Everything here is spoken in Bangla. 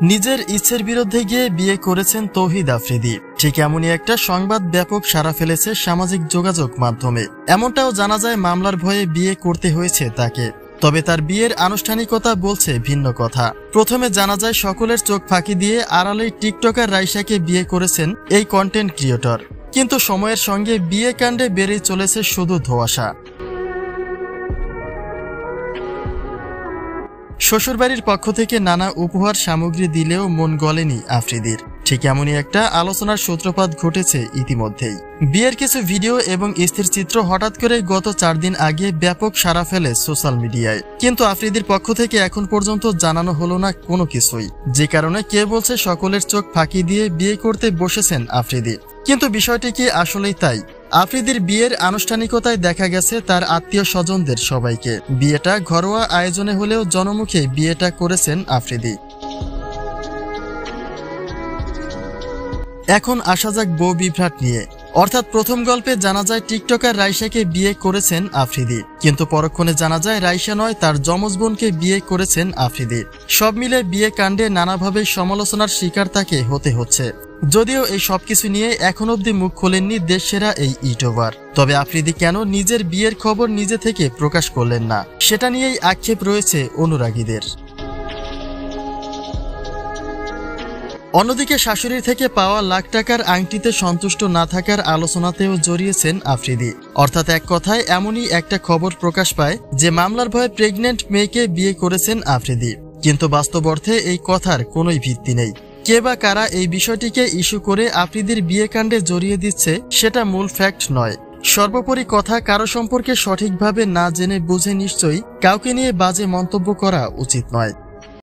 নিজের ইচ্ছের বিরুদ্ধে গিয়ে বিয়ে করেছেন তৌহিদ আফ্রিদি। ঠিক এমনই একটা সংবাদ ব্যাপক সাড়া ফেলেছে সামাজিক যোগাযোগ মাধ্যমে। এমনটাও জানা যায় মামলার ভয়ে বিয়ে করতে হয়েছে তাকে। তবে তার বিয়ের আনুষ্ঠানিকতা বলছে ভিন্ন কথা। প্রথমে জানা যায় সকলের চোখ ফাঁকি দিয়ে আড়ালেই টিকটকার রাইসাকে বিয়ে করেছেন এই কন্টেন্ট ক্রিয়েটর। কিন্তু সময়ের সঙ্গে বিয়ে কাণ্ডে বেড়েই চলেছে শুধু ধোঁয়াশা। শ্বশুরবাড়ির পক্ষ থেকে নানা উপহার সামগ্রী দিলেও মন গলেনি আফ্রিদির। ঠিক এমনই একটা আলোচনার সূত্রপাত ঘটেছে ইতিমধ্যেই। বিয়ের কিছু ভিডিও এবং স্থির চিত্র হঠাৎ করে গত 4 দিন আগে ব্যাপক সাড়া ফেলে সোশ্যাল মিডিয়ায়। কিন্তু আফ্রিদির পক্ষ থেকে এখন পর্যন্ত জানানো হলো না কোনো কিছুই, যে কারণে কে বলছে সকলের চোখ ফাঁকি দিয়ে বিয়ে করতে বসেছেন আফ্রিদি। কিন্তু বিষয়টি কি আসলেই তাই? আফ্রিদির বিয়ের আনুষ্ঠানিকতায় দেখা গেছে তার আত্মীয় স্বজনদের সবাইকে। বিয়েটা ঘরোয়া আয়োজনে হলেও জনমুখে বিয়েটা করেছেন আফ্রিদি। এখন আসা যাক বউ বিভ্রাট নিয়ে। অর্থাৎ প্রথম গল্পে জানা যায় টিকটকার রাইসাকে বিয়ে করেছেন আফ্রিদি, কিন্তু পরক্ষণে জানা যায় রাইসা নয় তার যমজ বোনকে বিয়ে করেছেন আফ্রিদি। সব মিলে বিয়ে কাণ্ডে নানাভাবে সমালোচনার শিকার তাকে হতে হচ্ছে। যদিও এই সবকিছু নিয়ে এখন অবধি মুখ খোলেননি দেশসেরা এই ইউটিউবার। তবে আফ্রিদি কেন নিজের বিয়ের খবর নিজে থেকে প্রকাশ করলেন না, সেটা নিয়েই আক্ষেপ রয়েছে অনুরাগীদের। অন্যদিকে শাশুড়ির থেকে পাওয়া লাখ টাকার আংটিতে সন্তুষ্ট না থাকার আলোচনাতেও জড়িয়েছেন আফ্রিদি। অর্থাৎ এক কথায় এমনই একটা খবর প্রকাশ পায় যে মামলার ভয়ে প্রেগনেন্ট মেয়েকে বিয়ে করেছেন আফ্রিদি। কিন্তু বাস্তব অর্থে এই কথার কোনোই ভিত্তি নেই। কে বা কারা এই বিষয়টিকে ইস্যু করে আফ্রিদির বিয়ে কাণ্ডে জড়িয়ে দিচ্ছে সেটা মূল ফ্যাক্ট নয়। সর্বোপরি কথা, কারো সম্পর্কে সঠিকভাবে না জেনে বুঝে নিশ্চয়ই কাউকে নিয়ে বাজে মন্তব্য করা উচিত নয়।